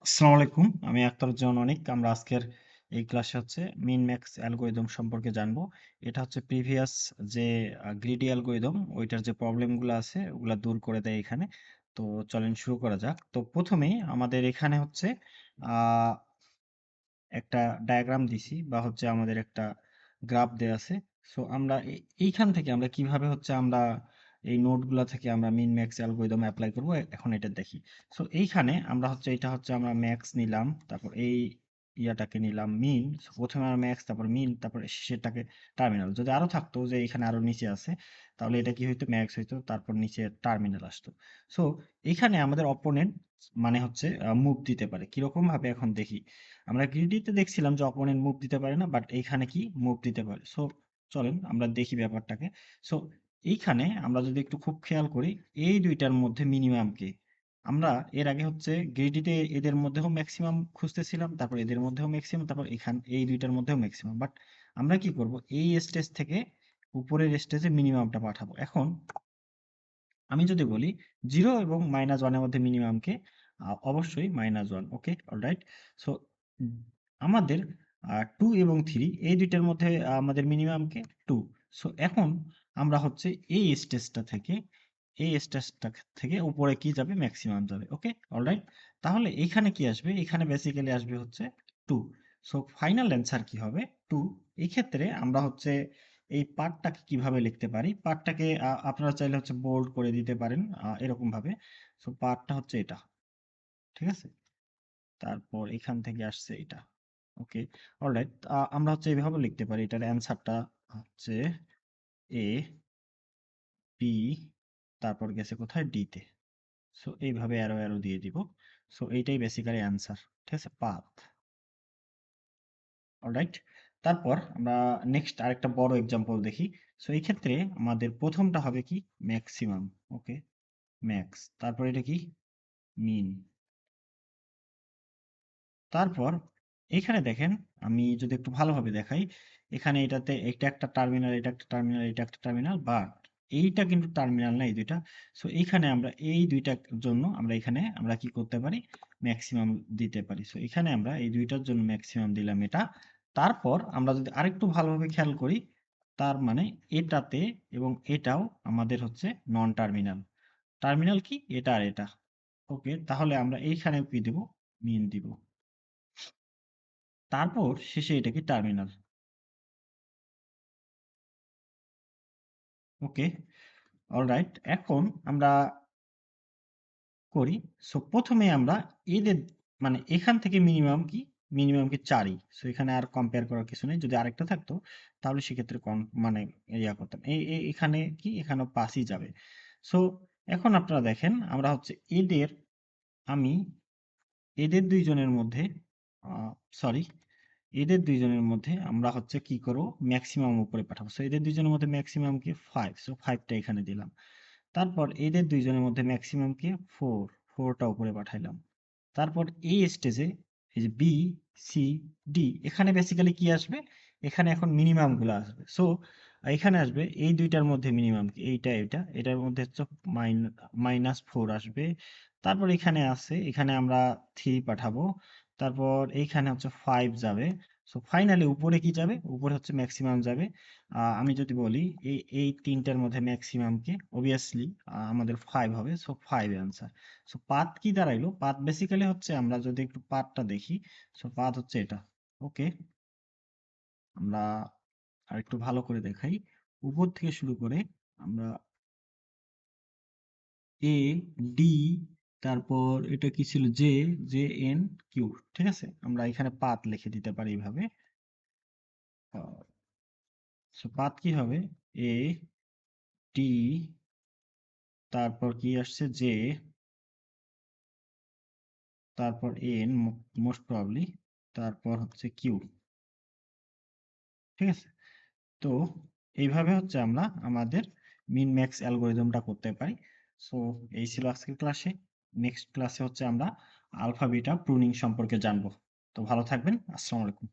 আসসালামু আলাইকুম। আমি আখতারুজ্জামান অনিক। আমরা আজকের এই ক্লাসে মিন ম্যাক্স অ্যালগরিদম সম্পর্কে জানবো। এটা প্রিভিয়াস যে গ্রিডি অ্যালগরিদম ওইটার যে প্রবলেমগুলো আছে ওগুলা দূর করে দেয় এখানে। তো চলেন শুরু করা যাক। তো প্রথমেই আমাদের এখানে আহ, একটা ডায়াগ্রাম দিছি বা আমাদের একটা গ্রাফ দেয়া আছে। সো আমরা এইখান থেকে আমরা কিভাবে আমরা এই নোডগুলা থেকে আমরা মিন ম্যাক্স অ্যালগরিদম অ্যাপ্লাই করব এখন এটা দেখি। সো এইখানে আমরা এটা আমরা ম্যাক্স নিলাম, তারপর এই ইয়াটাকে নিলাম মিন। প্রথমে আমরা ম্যাক্স, তারপর মিন, তারপর শেষেরটাকে টার্মিনাল। যদি আরো থাকতো যে এখানে আরো নিচে আছে, তাহলে এটা কি হইতো, ম্যাক্স হইতো, তারপর নিচে টার্মিনাল আসতো। সো এইখানে আমাদের অপোনেন্ট মানে মুভ দিতে পারে কিরকম ভাবে এখন দেখি। আমরা গ্রিডিতে দেখছিলাম যে অপোনেন্ট মুভ দিতে পারে না, বাট এইখানে কি মুভ দিতে পারে। সো চলেন আমরা দেখি ব্যাপারটাকে। সো এইখানে আমরা যদি একটু খুব খেয়াল করি, এই দুইটার মধ্যে মিনিমাম কে আমরা এর আগে গ্রিডিতে এদের মধ্যেও ম্যাক্সিমাম খুঁজতেছিলাম, তারপর এদের মধ্যেও ম্যাক্সিমাম, তারপর এই দুইটার মধ্যেও ম্যাক্সিমাম। বাট আমরা কি করব, এই স্টেজ থেকে উপরের স্টেজে মিনিমামটা পাঠাবো। এখন আমি যদি বলি 0 এবং -1 এর মধ্যে মিনিমাম কে, অবশ্যই -1। ওকে, অলরাইট। সো আমাদের 2 এবং 3 এই দুইটার মধ্যে আমাদের মিনিমাম কে 2। সো এখন আমরা এই স্টেজটা থেকে উপরে কি যাবে, ম্যাক্সিমাম যাবে। ওকে, অলরাইট। তাহলে এখানে কি আসবে, এখানে বেসিক্যালি আসবে 2। সো ফাইনাল অ্যান্সার কি হবে, 2। এই ক্ষেত্রে আমরা এই পার্টটাকে কিভাবে লিখতে পারি, পার্টটাকে আপনারা চাইলে বোল্ড করে দিতে পারেন এরকম ভাবে। সো পার্টটা এটা, ঠিক আছে। তারপর এখান থেকে আসছে এটা। ওকে, অলরাইট। আমরা এইভাবে লিখতে পারি, এটার অ্যান্সারটা হচ্ছে এ, বি, তারপর গেছে কোথায়, ডি তে। সো এইভাবে অ্যারো অ্যারো দিয়ে দিব। সো এইটাই বেসিক্যালি অ্যান্সার, ঠিক আছে, পাথ। অলরাইট। তারপর আমরা নেক্সট আরেকটা বড় এক্সাম্পল দেখি। সো এই ক্ষেত্রে আমাদের প্রথমটা হবে কি, ম্যাক্সিমাম। ওকে, ম্যাক্স, তারপর এটা কি, মিন। তারপর এখানে দেখেন, আমি যদি একটু ভালোভাবে দেখাই, এখানে এটাতে এটা একটা টার্মিনাল, এটা একটা টার্মিনাল, এটা একটা টার্মিনাল, বাট এইটা কিন্তু টার্মিনাল না, এই দুইটা। সো এইখানে আমরা এই দুইটার জন্য আমরা কি করতে পারি, ম্যাক্সিমাম দিতে পারি। সো এখানে আমরা এই দুইটার জন্য ম্যাক্সিমাম দিলাম এটা। তারপর আমরা যদি আরেকটু ভালোভাবে খেয়াল করি, তার মানে এটাতে এবং এটাও আমাদের নন টার্মিনাল। টার্মিনাল কি, এটা আর এটা। ওকে, তাহলে আমরা এইখানে কি দিব, মিন দিব। তারপর শেষে এটা কি, টার্মিনাল। ওকে, অলরাইট। এখন আমরা করি। সো প্রথমে আমরা এদের মানে এখান থেকে মিনিমাম কি 4ই। সো এখানে আর কম্পেয়ার করার কিছু নেই। যদি আরেকটা থাকতো তাহলে সেক্ষেত্রে মানে ইয়া করতাম, এখানে কি, এখানেও 5ই যাবে। সো এখন আপনারা দেখেন, আমরা এদের আমি এদের দুইজনের মধ্যে সরি এদের দুইজনের মধ্যে আমরা কি করব, ম্যাক্সিমাম উপরে পাঠাবো। সো এদের দুইজনের মধ্যে ম্যাক্সিমাম কি 5, সো 5টা এখানে দিলাম। তারপর এদের দুইজনের মধ্যে ম্যাক্সিমাম কি 4, 4টা উপরে পাঠাইলাম। তারপর এই স্টেজে এই যে বি, সি, ডি, এখানে বেসিক্যালি কি আসবে, এখানে এখন মিনিমাম গুলো আসবে। সো এখানে আসবে এই দুইটার মধ্যে মিনিমাম কি, এটার মধ্যে -4 আসবে। তারপর এখানে আছে, এখানে আমরা 3 পাঠাবো। তারপর এইখানে 5 যাবে। সো ফাইনালি উপরে কি যাবে, উপরে ম্যাক্সিমাম যাবে। আমি যদি বলি এই তিনটার মধ্যে ম্যাক্সিমাম কি, অবভিয়াসলি আমাদের 5 হবে। So 5 answer. সো পাথ কি দাঁড়াইলো, পাথ বেসিক্যালি আমরা যদি একটু পাথটা দেখি। সো পাথ এটা। ওকে, আমরা আরেকটু ভালো করে দেখাই, উপর থেকে শুরু করে আমরা এ, ডি, তারপর এটা কি ছিল, জে, জে, এন, কিউ, ঠিক আছে। আমরা এখানে পাথ লিখে দিতে পারি এইভাবে। সো পাথ কি হবে, এ, ডি, তারপর কি আসছে, জে, তারপর এন, মোস্ট প্রবাবলি, তারপর কিউ, ঠিক আছে। তো এইভাবে আমরা আমাদের মিন ম্যাক্স অ্যালগরিদমটা করতে পারি। সো এই ছিল আজকের ক্লাসে। নেক্সট ক্লাসে আমরা আলফা বিটা প্রুনিং সম্পর্কে জানবো। তো ভালো থাকবেন। আসসালামু আলাইকুম।